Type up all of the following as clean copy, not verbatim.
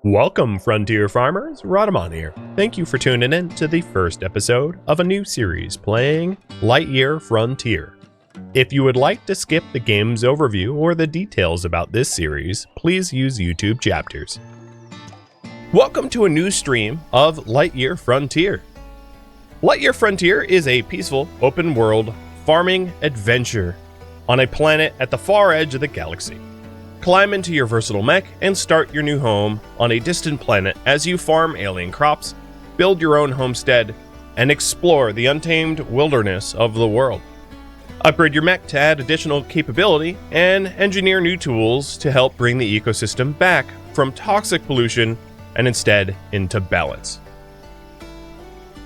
Welcome, Frontier Farmers. Rhadamant here. Thank you for tuning in to the first episode of a new series playing Lightyear Frontier. If you would like to skip the game's overview or the details about this series, please use YouTube chapters. Welcome to a new stream of Lightyear Frontier. Lightyear Frontier is a peaceful, open-world farming adventure on a planet at the far edge of the galaxy. Climb into your versatile mech and start your new home on a distant planet as you farm alien crops, build your own homestead, and explore the untamed wilderness of the world. Upgrade your mech to add additional capability and engineer new tools to help bring the ecosystem back from toxic pollution and instead into balance.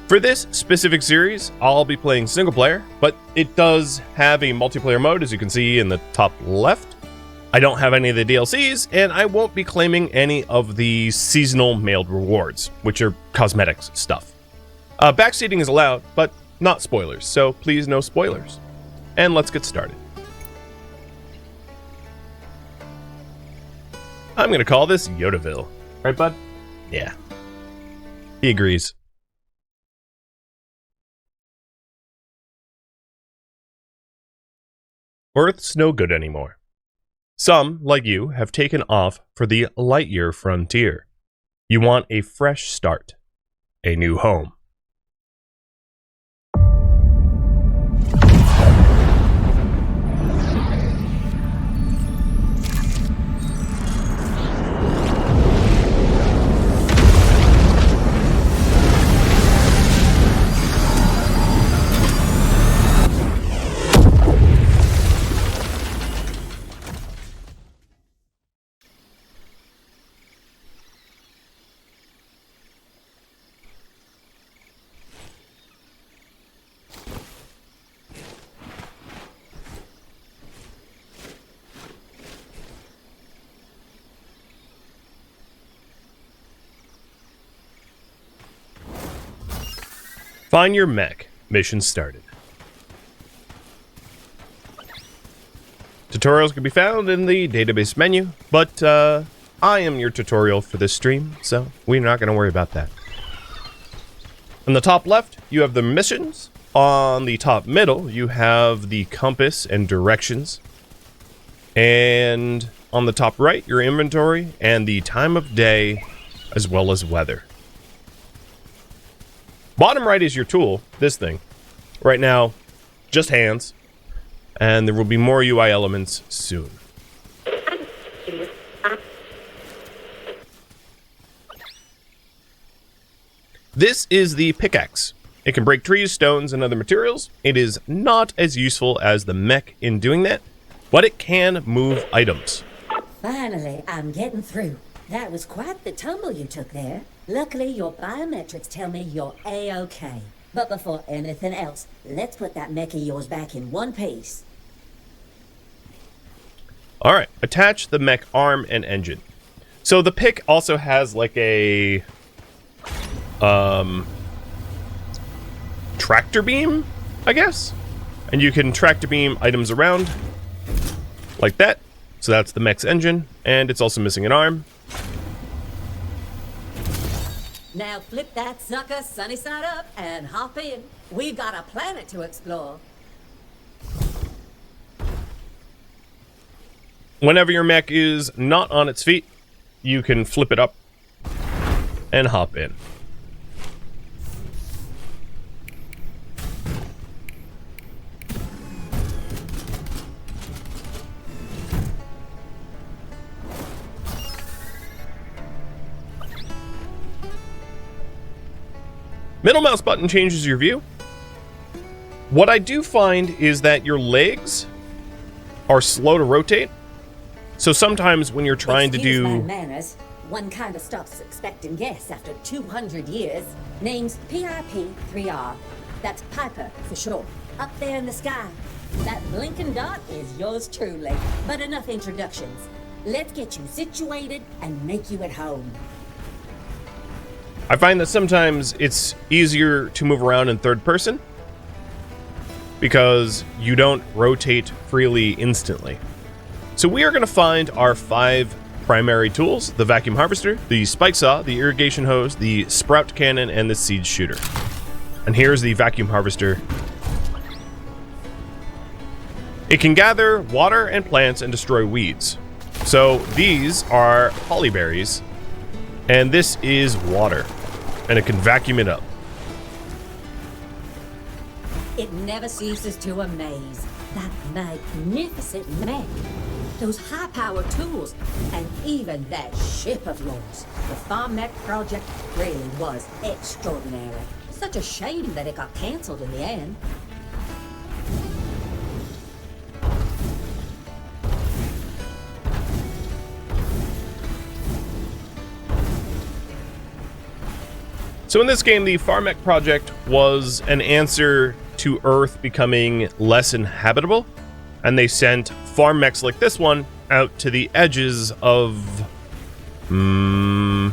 For this specific series, I'll be playing single player, but it does have a multiplayer mode, as you can see in the top left. I don't have any of the DLCs, and I won't be claiming any of the seasonal mailed rewards, which are cosmetics stuff. Backseating is allowed, but not spoilers, so please no spoilers. And let's get started. I'm gonna call this Yodaville. Right, bud? Yeah. He agrees. Earth's no good anymore. Some, like you, have taken off for the Lightyear Frontier. You want a fresh start, a new home. Find your mech. Mission started. Tutorials can be found in the database menu, but I am your tutorial for this stream, so we're not going to worry about that. On the top left, you have the missions. On the top middle, you have the compass and directions. And on the top right, your inventory and the time of day, as well as weather. Bottom right is your tool, this thing. Right now, just hands, and there will be more UI elements soon. This is the pickaxe. It can break trees, stones, and other materials. It is not as useful as the mech in doing that, but it can move items. Finally, I'm getting through. That was quite the tumble you took there. Luckily, your biometrics tell me you're A-OK. But before anything else, let's put that mech of yours back in one piece. Alright, attach the mech arm and engine. So the pick also has like a tractor beam, I guess? And you can tractor beam items around like that. So that's the mech's engine, and it's also missing an arm. Now flip that sucker sunny side up and hop in. We've got a planet to explore. Whenever your mech is not on its feet, you can flip it up and hop in. Middle mouse button changes your view. What I do find is that your legs are slow to rotate. So sometimes when you're trying to do... Excuse my manners. One kind of stops expecting guests after 200 years. Name's PIP3R. That's Piper for short. Up there in the sky. That blinking dot is yours truly. But enough introductions. Let's get you situated and make you at home. I find that sometimes it's easier to move around in third person because you don't rotate freely instantly. So we are going to find our 5 primary tools: the vacuum harvester, the spike saw, the irrigation hose, the sprout cannon, and the seed shooter. And here's the vacuum harvester. It can gather water and plants and destroy weeds. So these are hollyberries, and this is water, and it can vacuum it up. It never ceases to amaze. That magnificent Mech, those high-powered tools, and even that ship of yours. The Farm Mech project really was extraordinary. Such a shame that it got cancelled in the end. So in this game, the Farm Mech project was an answer to Earth becoming less inhabitable, and they sent farm mechs like this one out to the edges of the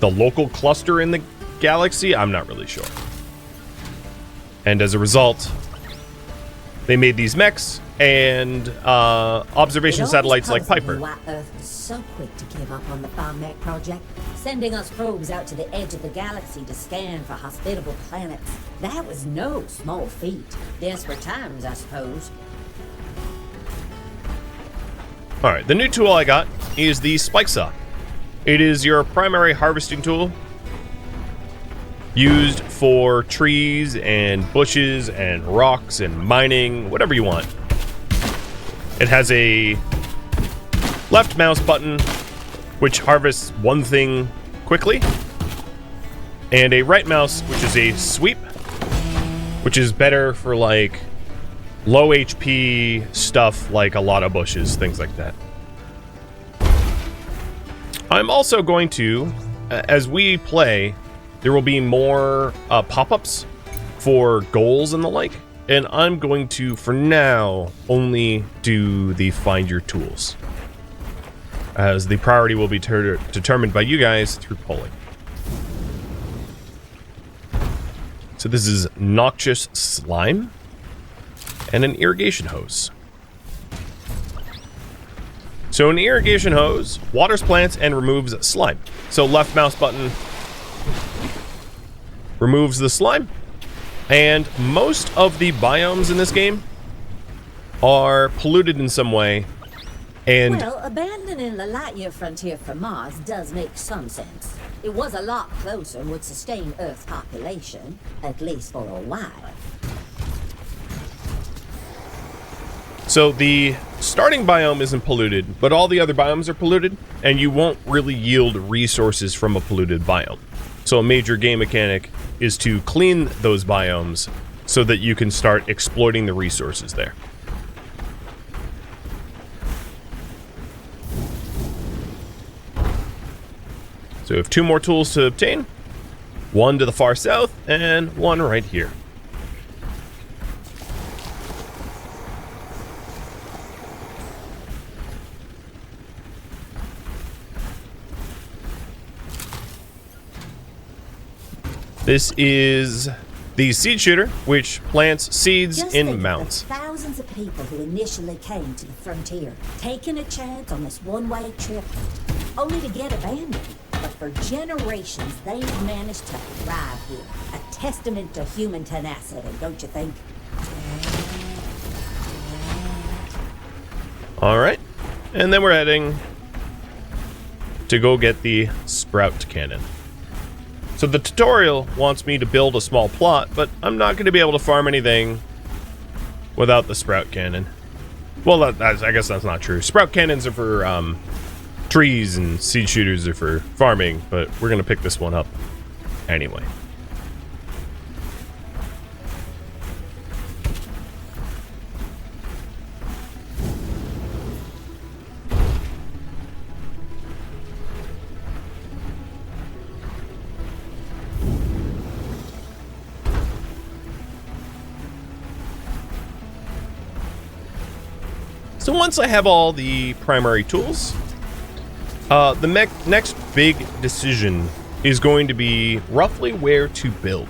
local cluster in the galaxy. I'm not really sure. And as a result, they made these mechs and observation satellites like Piper. Why Earth was so quick to give up on the Farm Mech project, sending us probes out to the edge of the galaxy to scan for hospitable planets. That was no small feat. Desperate times, I suppose. Alright, the new tool I got is the spike saw. It is your primary harvesting tool, used for trees and bushes and rocks and mining, whatever you want. It has a left mouse button, which harvests one thing quickly, and a right mouse, which is a sweep, which is better for like low HP stuff like a lot of bushes, things like that. I'm also going to, as we play, there will be more pop-ups for goals and the like, and I'm going to, for now, only do the find your tools, as the priority will be determined by you guys through polling. So this is noxious slime and an irrigation hose. So an irrigation hose waters plants and removes slime. So left mouse button removes the slime. And most of the biomes in this game are polluted in some way. And well, abandoning the Lightyear Frontier for Mars does make some sense. It was a lot closer and would sustain Earth's population, at least for a while. so the starting biome isn't polluted, but all the other biomes are polluted, and you won't really yield resources from a polluted biome. So a major game mechanic is to clean those biomes so that you can start exploiting the resources there. So we have 2 more tools to obtain. One to the far south, and one right here. This is the seed shooter, which plants seeds Just in think of mounds. the thousands of people who initially came to the frontier, taking a chance on this one-way trip, only to get abandoned. But for generations, they've managed to thrive here. A testament to human tenacity, don't you think? All right, and then we're heading to go get the sprout cannon. So the tutorial wants me to build a small plot, but I'm not going to be able to farm anything without the sprout cannon. Well, I guess that's not true. Sprout cannons are for trees, and seed shooters are for farming, but we're going to pick this one up anyway. So once I have all the primary tools, the next big decision is going to be roughly where to build.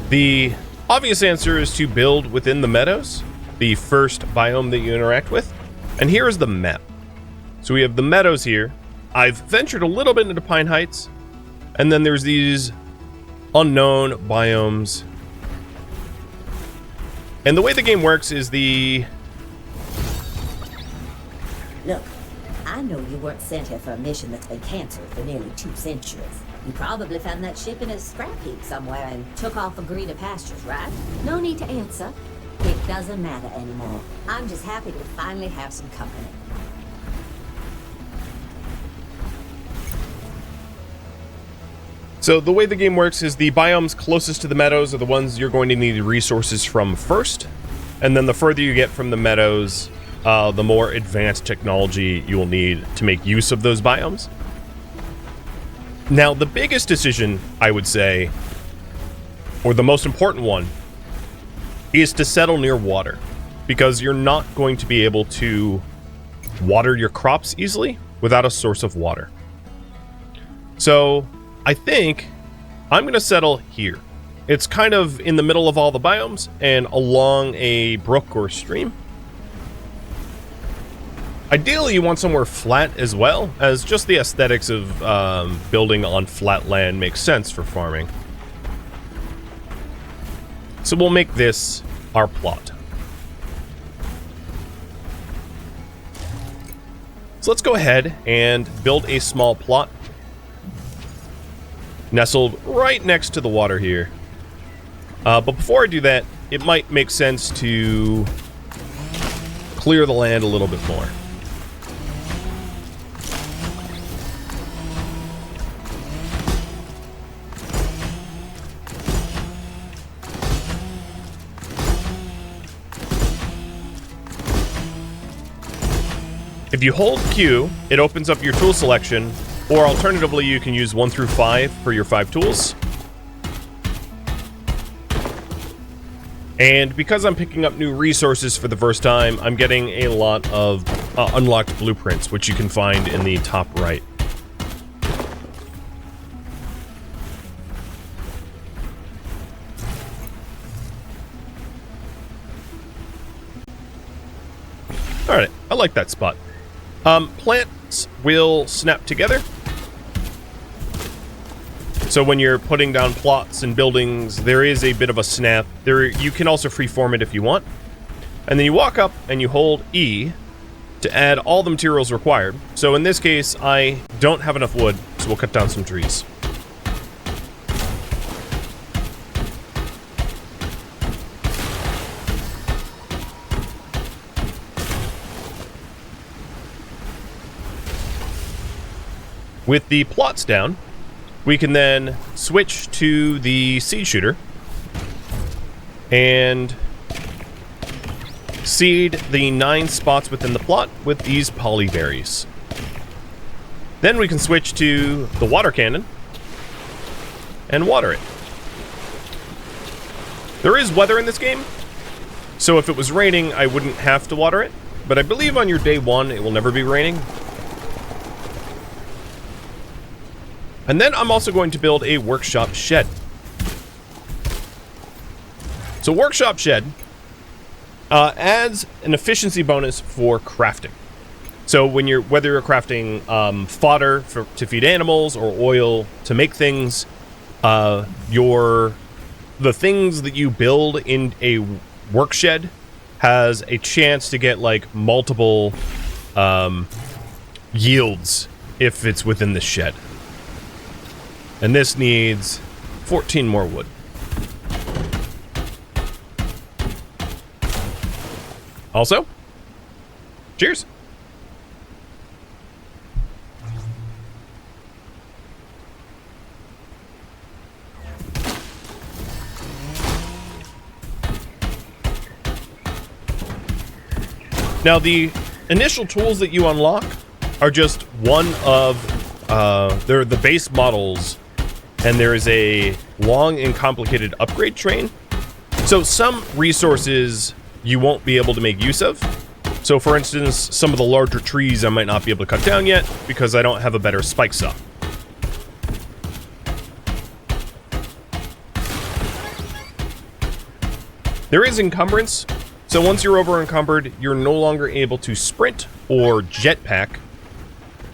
The obvious answer is to build within the meadows, the first biome that you interact with. And here is the map. So we have the meadows here. I've ventured a little bit into Pine Heights. And then there's these unknown biomes. And the way the game works is Look, I know you weren't sent here for a mission that's been canceled for nearly 2 centuries. You probably found that ship in a scrap heap somewhere and took off for greener pastures, right? No need to answer. It doesn't matter anymore. I'm just happy to finally have some company. So the way the game works is the biomes closest to the meadows are the ones you're going to need resources from first. And then the further you get from the meadows, the more advanced technology you will need to make use of those biomes. Now, the biggest decision, I would say, or the most important one, is to settle near water. Because you're not going to be able to water your crops easily without a source of water. So, I think I'm going to settle here. It's kind of in the middle of all the biomes and along a brook or stream. Ideally, you want somewhere flat as well, as just the aesthetics of building on flat land makes sense for farming. So we'll make this our plot. So let's go ahead and build a small plot. Nestled right next to the water here. But before I do that, it might make sense to clear the land a little bit more. If you hold Q, it opens up your tool selection, or alternatively, you can use 1 through 5 for your 5 tools. And because I'm picking up new resources for the first time, I'm getting a lot of unlocked blueprints, which you can find in the top right. Alright, I like that spot. Plants will snap together. So when you're putting down plots and buildings, there is a bit of a snap. You can also freeform it if you want. And then you walk up and you hold E to add all the materials required. So in this case, I don't have enough wood, so we'll cut down some trees. With the plots down, we can then switch to the seed shooter and seed the 9 spots within the plot with these polyberries. Then we can switch to the water cannon and water it. There is weather in this game, so if it was raining, I wouldn't have to water it, but I believe on your day 1, it will never be raining. And then I'm also going to build a workshop shed. So workshop shed adds an efficiency bonus for crafting. So whether you're crafting fodder to feed animals or oil to make things, the things that you build in a work shed has a chance to get like multiple yields if it's within the shed. And this needs 14 more wood. Also, cheers. Now, the initial tools that you unlock are just one of, they're the base models. And there is a long and complicated upgrade train. So some resources you won't be able to make use of. So for instance, some of the larger trees I might not be able to cut down yet because I don't have a better spike saw. There is encumbrance. So once you're over encumbered, you're no longer able to sprint or jetpack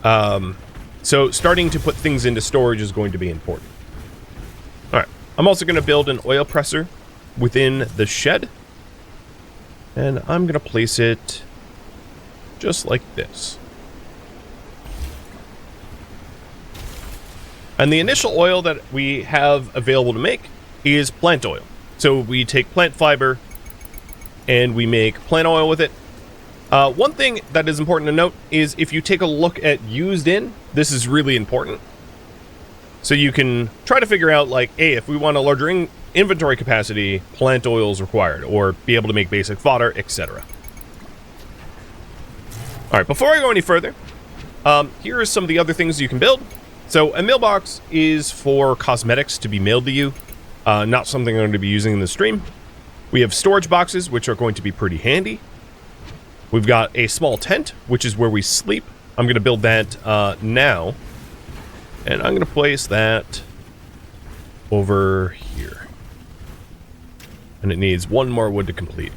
So starting to put things into storage is going to be important. All right. I'm also going to build an oil presser within the shed. And I'm going to place it just like this. And the initial oil that we have available to make is plant oil. So we take plant fiber and we make plant oil with it. One thing that is important to note is if you take a look at used in, this is really important. So you can try to figure out like, hey, if we want a larger inventory capacity, plant oil is required, or be able to make basic fodder, etc. All right, before I go any further, here are some of the other things you can build. So a mailbox is for cosmetics to be mailed to you, not something I'm going to be using in the stream. We have storage boxes, which are going to be pretty handy. We've got a small tent, which is where we sleep. I'm going to build that now. And I'm going to place that over here. And it needs one more wood to complete.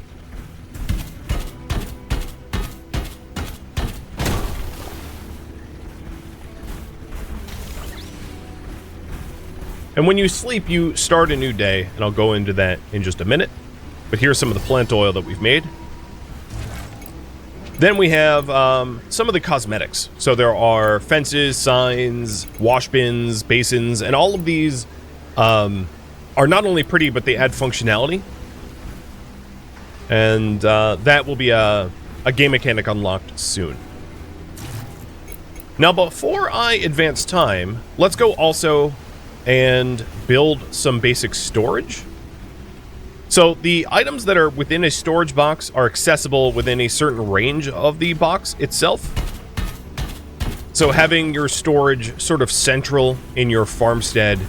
And when you sleep, you start a new day, and I'll go into that in just a minute. But here's some of the plant oil that we've made. Then we have some of the cosmetics. So there are fences, signs, wash bins, basins, and all of these are not only pretty, but they add functionality. And that will be a game mechanic unlocked soon. Now, before I advance time, let's go also and build some basic storage. So the items that are within a storage box are accessible within a certain range of the box itself. So having your storage sort of central in your farmstead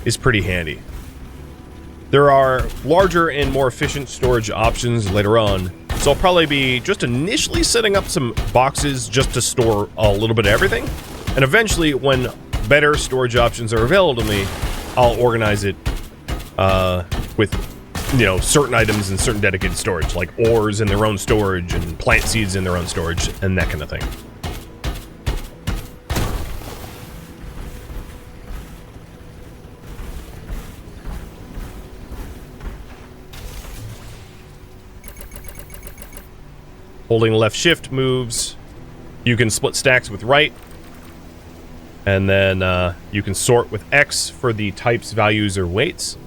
is pretty handy. There are larger and more efficient storage options later on, so I'll probably be just initially setting up some boxes just to store a little bit of everything, and eventually when better storage options are available to me, I'll organize it with, you know, certain items in certain dedicated storage, like ores in their own storage and plant seeds in their own storage and that kind of thing. Holding left shift moves. You can split stacks with right. And then you can sort with X for the types, values, or weights.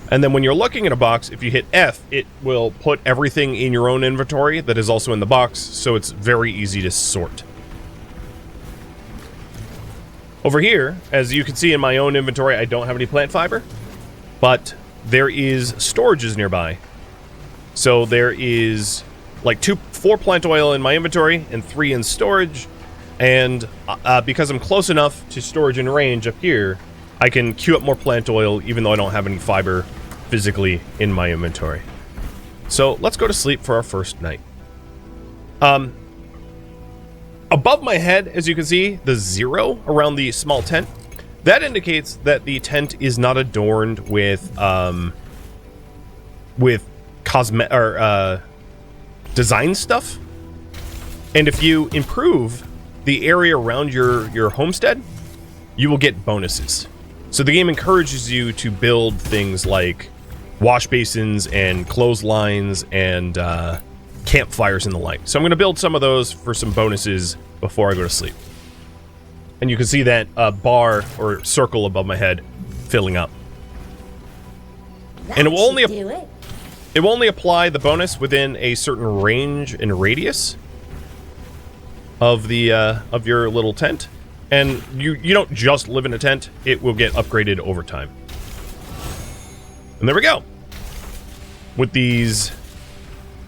And then when you're looking at a box, if you hit F, it will put everything in your own inventory that is also in the box, so it's very easy to sort. Over here, as you can see in my own inventory, I don't have any plant fiber, but there is storages nearby. So there is like 4 plant oil in my inventory and 3 in storage. And because I'm close enough to storage and range up here, I can queue up more plant oil even though I don't have any fiber physically in my inventory. So let's go to sleep for our first night. Above my head, as you can see, the 0 around the small tent, that indicates that the tent is not adorned with design stuff. And if you improve the area around your homestead, you will get bonuses. So the game encourages you to build things like wash basins and clotheslines and campfires and the like. So I'm going to build some of those for some bonuses before I go to sleep. And you can see that bar or circle above my head filling up. And it will only apply the bonus within a certain range and radius of the of your little tent. And you don't just live in a tent, it will get upgraded over time. And there we go. With these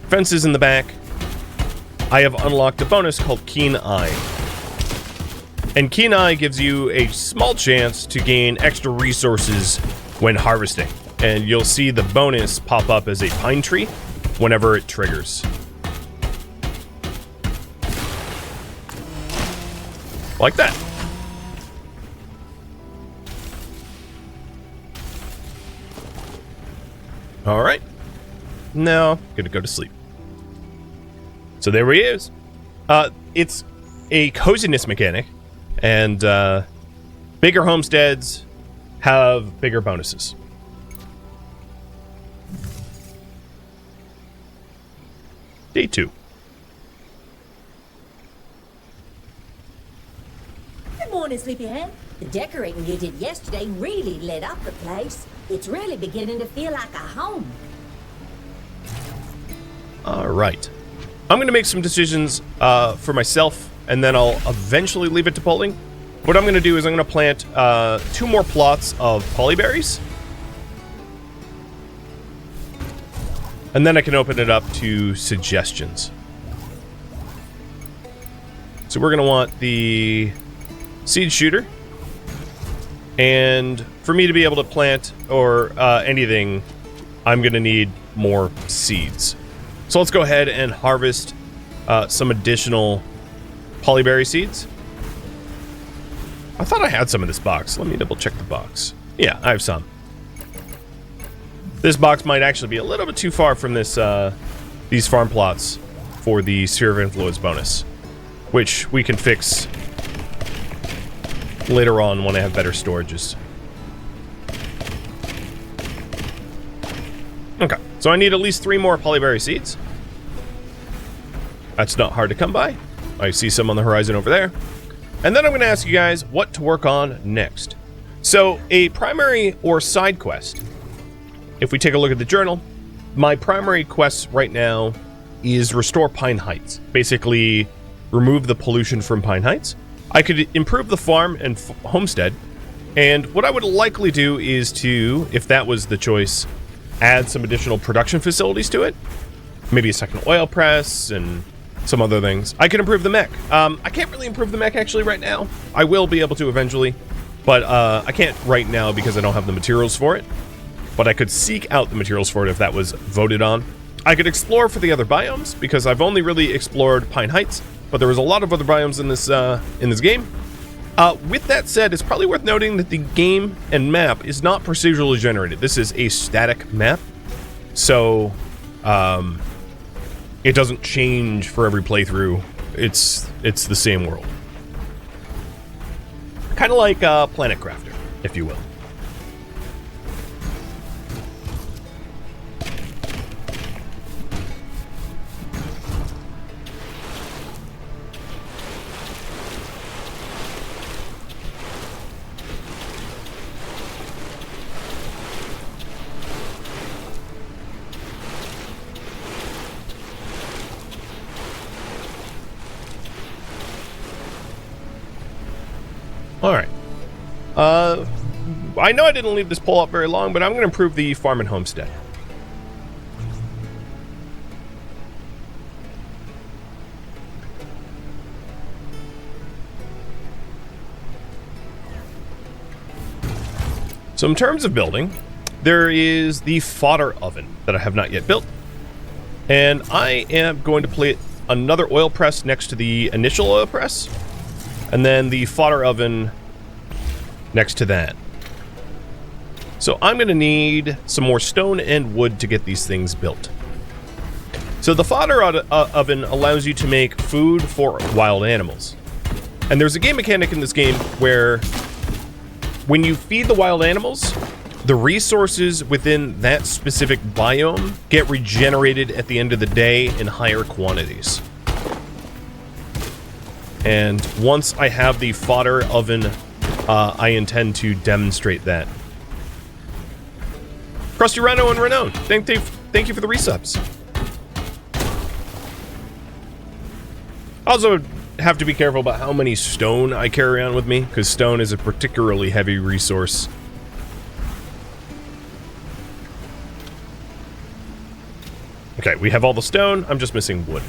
fences in the back, I have unlocked a bonus called Keen Eye. And Keen Eye gives you a small chance to gain extra resources when harvesting. And you'll see the bonus pop up as a pine tree whenever it triggers. Like that. Alright. Now, gonna go to sleep. So there he is. It's a coziness mechanic, and bigger homesteads have bigger bonuses. Day 2. Good morning, sleepyhead. The decorating you did yesterday really lit up the place. It's really beginning to feel like a home. All right. I'm going to make some decisions for myself, and then I'll eventually leave it to polling. What I'm going to do is I'm going to plant 2 more plots of polyberries. And then I can open it up to suggestions. So we're going to want the seed shooter. And for me to be able to plant or anything, I'm going to need more seeds. So let's go ahead and harvest some additional polyberry seeds. I thought I had some in this box. Let me double check the box. Yeah, I have some. This box might actually be a little bit too far from this these farm plots for the Sphere of Influence bonus, which we can fix later on when I have better storages. Okay, so I need at least 3 more polyberry seeds. That's not hard to come by. I see some on the horizon over there. And then I'm going to ask you guys what to work on next. So, a primary or side quest. If we take a look at the journal, my primary quest right now is restore Pine Heights. Basically, remove the pollution from Pine Heights. I could improve the farm and homestead. And what I would likely do is to, if that was the choice, add some additional production facilities to it. Maybe a second oil press and some other things. I can improve the mech. I can't really improve the mech actually right now. I will be able to eventually, but I can't right now because I don't have the materials for it. But I could seek out the materials for it if that was voted on. I could explore for the other biomes because I've only really explored Pine Heights, but there was a lot of other biomes in this game. With that said, it's probably worth noting that the game and map is not procedurally generated. This is a static map, so it doesn't change for every playthrough. It's the same world. Kind of like Planet Crafter, if you will. Alright. I know I didn't leave this poll up very long, but I'm going to improve the farm and homestead. So in terms of building, there is the fodder oven that I have not yet built. And I am going to place another oil press next to the initial oil press. And then the fodder oven next to that. So I'm going to need some more stone and wood to get these things built. So the fodder oven allows you to make food for wild animals. And there's a game mechanic in this game where when you feed the wild animals, the resources within that specific biome get regenerated at the end of the day in higher quantities. And once I have the fodder oven, I intend to demonstrate that. Krusty Rhino and Renault, thank you for the resubs. Also have to be careful about how many stone I carry around with me, because stone is a particularly heavy resource. Okay, we have all the stone, I'm just missing wood.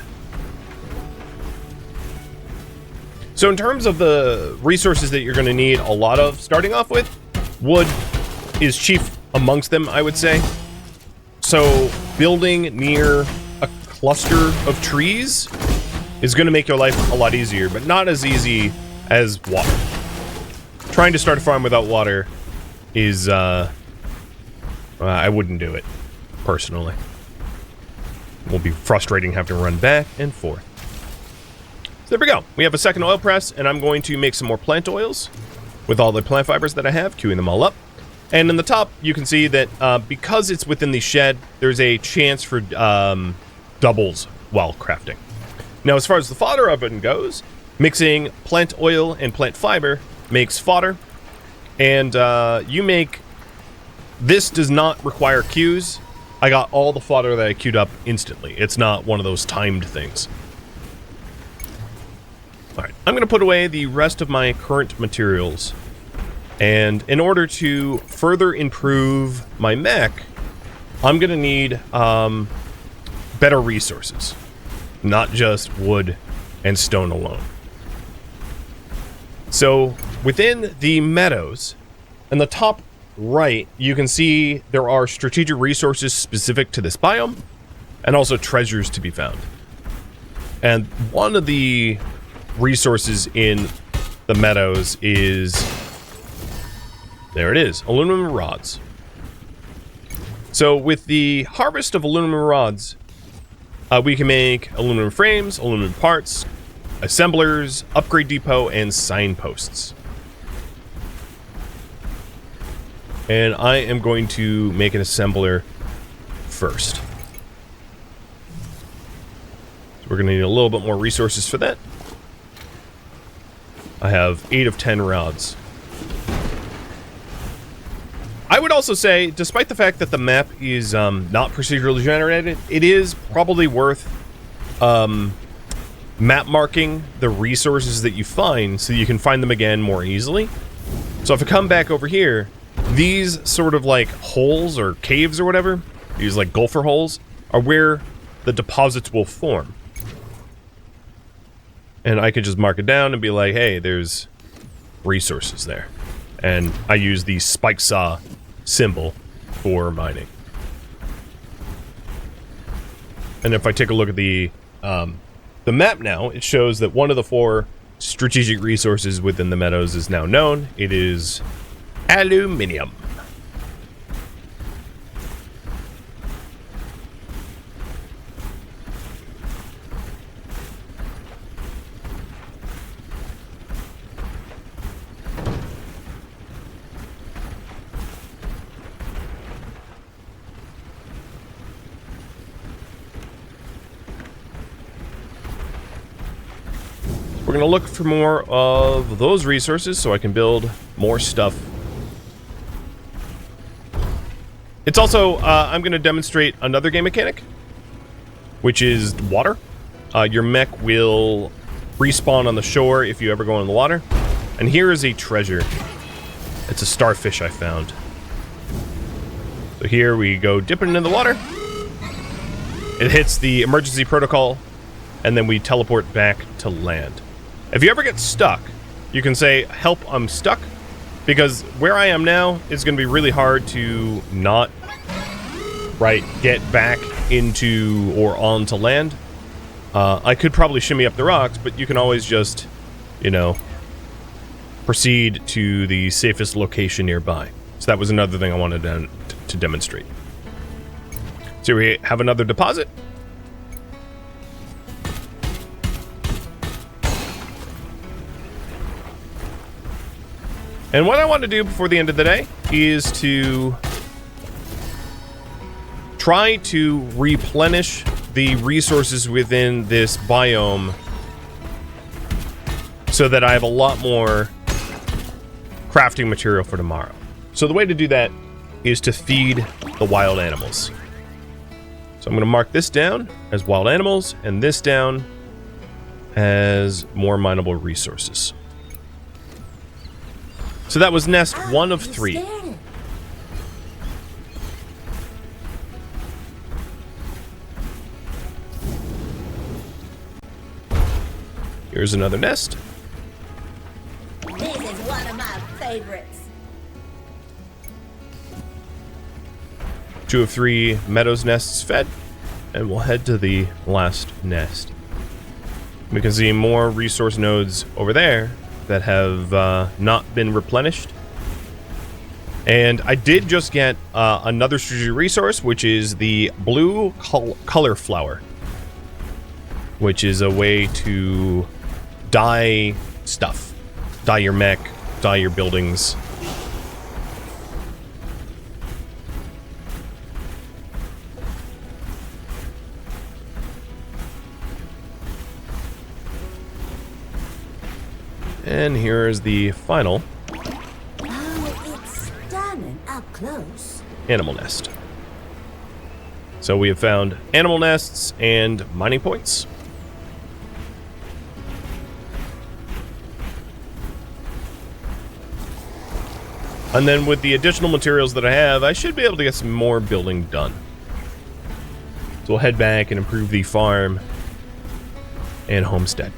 So in terms of the resources that you're going to need a lot of starting off with, wood is chief amongst them, I would say. So building near a cluster of trees is going to make your life a lot easier, but not as easy as water. Trying to start a farm without water is, I wouldn't do it, personally. It will be frustrating having to run back and forth. So there we go. We have a second oil press, and I'm going to make some more plant oils with all the plant fibers that I have, queuing them all up. And in the top, you can see that because it's within the shed, there's a chance for doubles while crafting. Now, as far as the fodder oven goes, mixing plant oil and plant fiber makes fodder. And you make... This does not require queues. I got all the fodder that I queued up instantly. It's not one of those timed things. Alright, I'm going to put away the rest of my current materials. And in order to further improve my mech, I'm going to need better resources. Not just wood and stone alone. So, within the meadows, in the top right, you can see there are strategic resources specific to this biome, and also treasures to be found. And one of the resources in the meadows is, there it is, aluminum rods. So with the harvest of aluminum rods, we can make aluminum frames, aluminum parts, assemblers, upgrade depot, and signposts. And I am going to make an assembler first. So we're going to need a little bit more resources for that. I have 8 of 10 rods. I would also say, despite the fact that the map is not procedurally generated, it is probably worth map marking the resources that you find so you can find them again more easily. So if I come back over here, these sort of like holes or caves or whatever, these like gopher holes, are where the deposits will form. And I could just mark it down and be like, hey, there's resources there. And I use the spike saw symbol for mining. And if I take a look at the map now, it shows that one of the 4 strategic resources within the meadows is now known. It is aluminium. We're going to look for more of those resources so I can build more stuff. It's also, I'm going to demonstrate another game mechanic, which is water. Your mech will respawn on the shore if you ever go in the water. And here is a treasure. It's a starfish I found. So here we go dipping in the water. It hits the emergency protocol, and then we teleport back to land. If you ever get stuck, you can say, help, I'm stuck. Because where I am now, it's going to be really hard to not, get back into or onto land. I could probably shimmy up the rocks, but you can always just, proceed to the safest location nearby. So that was another thing I wanted to demonstrate. So we have another deposit. And what I want to do before the end of the day is to try to replenish the resources within this biome so that I have a lot more crafting material for tomorrow. So the way to do that is to feed the wild animals. So I'm going to mark this down as wild animals and this down as more mineable resources. So that was nest 1 of 3. Here's another nest. This is one of my favorites. 2 of 3 meadows nests fed, and we'll head to the last nest. We can see more resource nodes over there that have not been replenished. And I did just get another strategic resource, which is the blue color flower, which is a way to dye stuff. Dye your mech, dye your buildings. And here is the final it's stunning up close. animal nest. So we have found animal nests and mining points. And then with the additional materials that I have, I should be able to get some more building done. So we'll head back and improve the farm and homestead.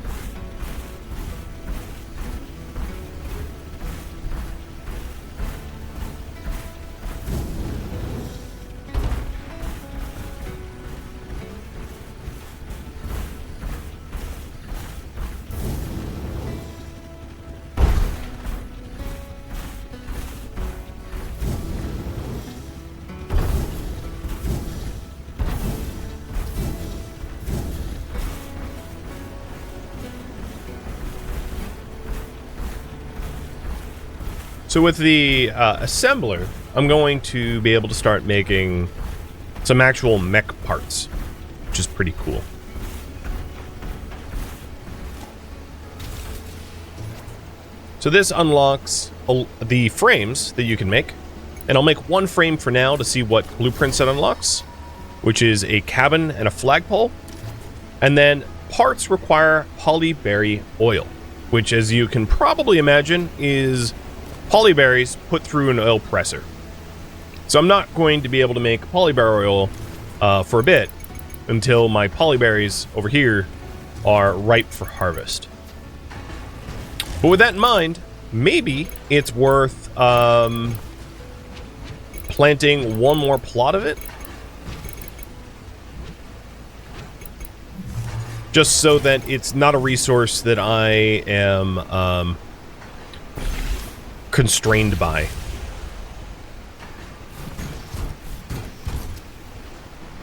So with the assembler, I'm going to be able to start making some actual mech parts, which is pretty cool. So this unlocks the frames that you can make, and I'll make one frame for now to see what blueprints it unlocks, which is a cabin and a flagpole. And then parts require polyberry oil, which, as you can probably imagine, is polyberries put through an oil presser. So I'm not going to be able to make polyberry oil for a bit until my polyberries over here are ripe for harvest. But with that in mind, maybe it's worth planting one more plot of it, just so that it's not a resource that I am constrained by.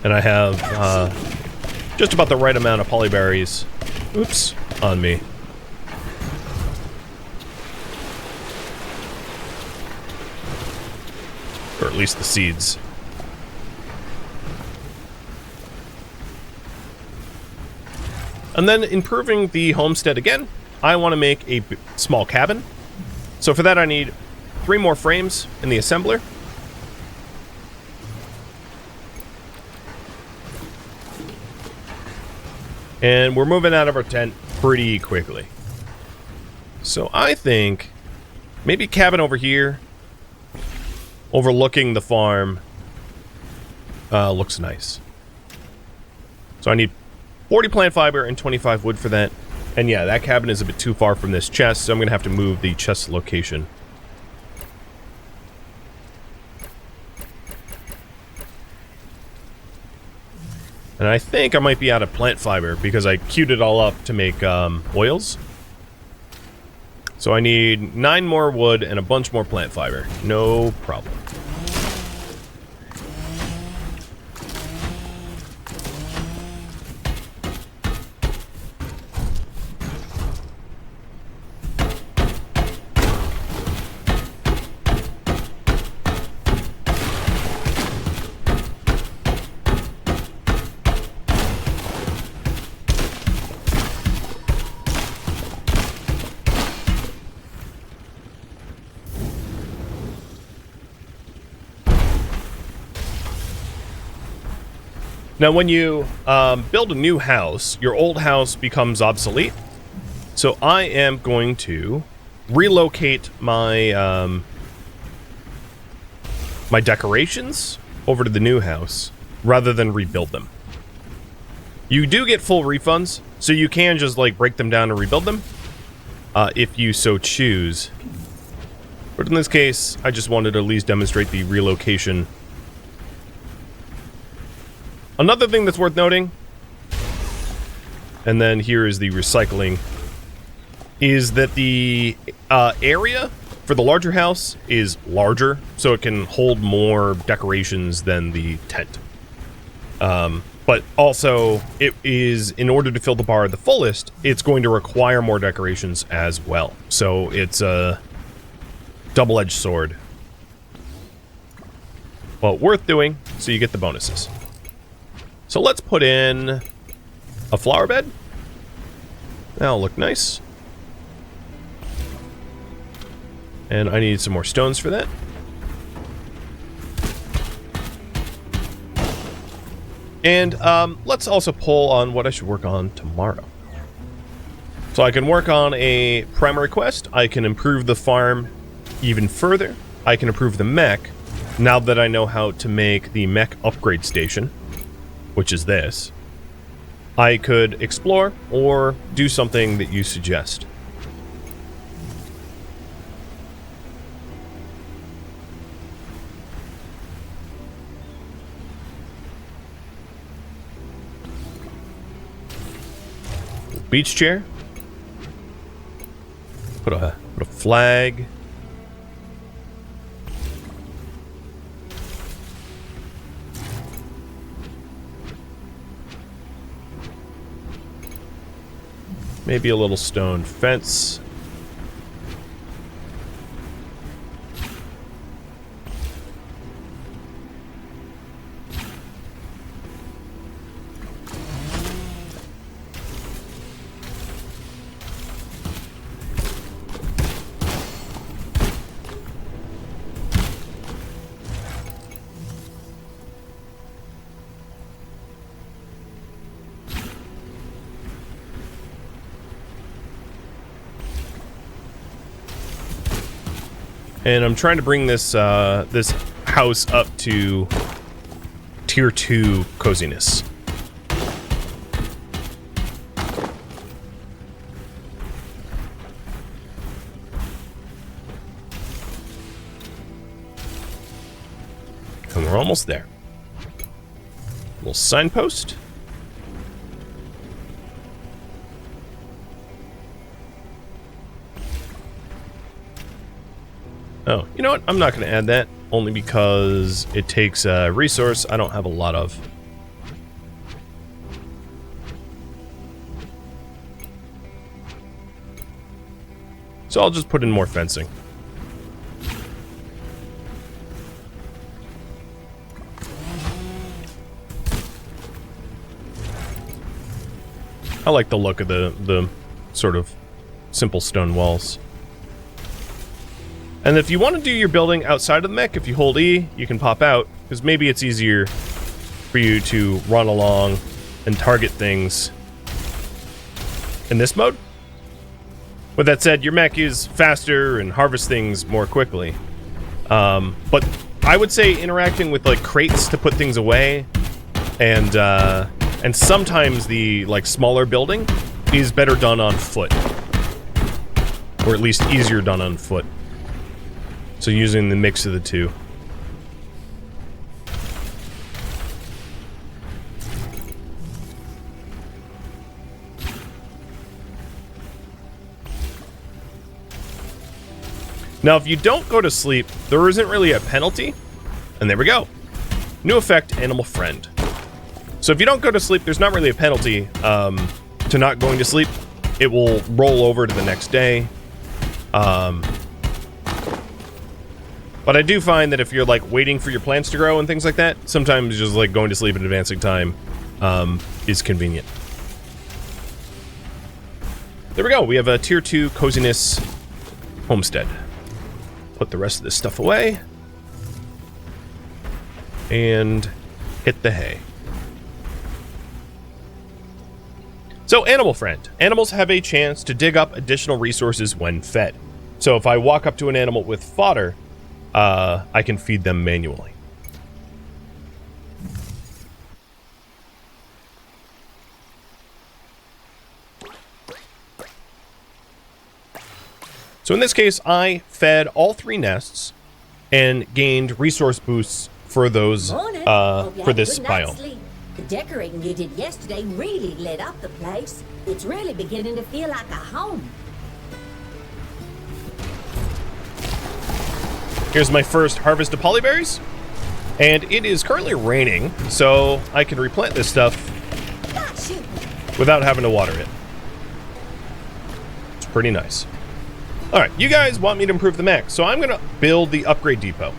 And I have just about the right amount of polyberries, oops, on me. Or at least the seeds. And then improving the homestead again, I want to make a small cabin. So for that I need 3 more frames in the assembler. And we're moving out of our tent pretty quickly. So I think maybe cabin over here, overlooking the farm, looks nice. So I need 40 plant fiber and 25 wood for that. And yeah, that cabin is a bit too far from this chest, so I'm going to have to move the chest location. And I think I might be out of plant fiber because I queued it all up to make oils. So I need 9 more wood and a bunch more plant fiber. No problem. Now, when you build a new house, your old house becomes obsolete. So I am going to relocate my my decorations over to the new house rather than rebuild them. You do get full refunds, so you can just like break them down and rebuild them if you so choose. But in this case, I just wanted to at least demonstrate the relocation. Another thing that's worth noting, and then here is the recycling, is that the area for the larger house is larger, so it can hold more decorations than the tent. But also, it is, in order to fill the bar the fullest, it's going to require more decorations as well. So it's a double-edged sword. Well, worth doing, so you get the bonuses. So let's put in a flower bed. That'll look nice. And I need some more stones for that. And let's also pull on what I should work on tomorrow. So I can work on a primary quest. I can improve the farm even further. I can improve the mech, now that I know how to make the mech upgrade station, which is this. I could explore or do something that you suggest. Beach chair. Put a flag. Maybe a little stone fence. And I'm trying to bring this this house up to tier 2 coziness. And we're almost there. Little signpost. Oh, you know what? I'm not going to add that, only because it takes a resource I don't have a lot of. So I'll just put in more fencing. I like the look of the sort of simple stone walls. And if you want to do your building outside of the mech, if you hold E, you can pop out, because maybe it's easier for you to run along and target things in this mode. With that said, your mech is faster and harvests things more quickly. But I would say interacting with like crates to put things away, and sometimes the like smaller building is better done on foot, or at least easier done on foot. So using the mix of the two. Now, if you don't go to sleep, there isn't really a penalty. And there we go. New effect, Animal Friend. So if you don't go to sleep, there's not really a penalty to not going to sleep. It will roll over to the next day. But I do find that if you're like waiting for your plants to grow and things like that, sometimes just like going to sleep and advancing time is convenient. There we go. We have a tier 2 coziness homestead. Put the rest of this stuff away. And hit the hay. So, Animal Friend. Animals have a chance to dig up additional resources when fed. So if I walk up to an animal with fodder, I can feed them manually. So in this case, I fed all 3 nests and gained resource boosts for those for this biome. Sleep. The decorating you did yesterday really lit up the place. It's really beginning to feel like a home. Here's my first harvest of polyberries. And it is currently raining, so I can replant this stuff without having to water it. It's pretty nice. Alright, you guys want me to improve the mech, so I'm going to build the upgrade depot.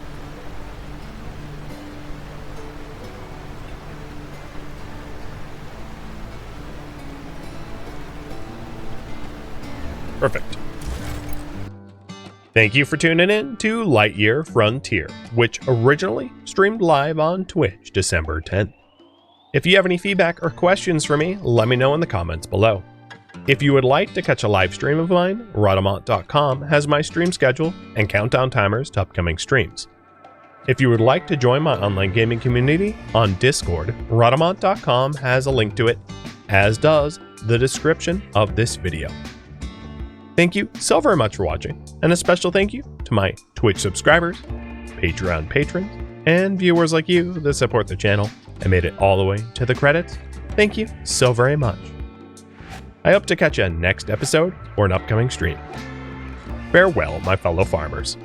Perfect. Thank you for tuning in to Lightyear Frontier, which originally streamed live on Twitch December 10th. If you have any feedback or questions for me, let me know in the comments below. If you would like to catch a live stream of mine, Rhadamant.com has my stream schedule and countdown timers to upcoming streams. If you would like to join my online gaming community on Discord, Rhadamant.com has a link to it, as does the description of this video. Thank you so very much for watching, and a special thank you to my Twitch subscribers, Patreon patrons, and viewers like you that support the channel and made it all the way to the credits. Thank you so very much. I hope to catch you next episode or an upcoming stream. Farewell, my fellow farmers.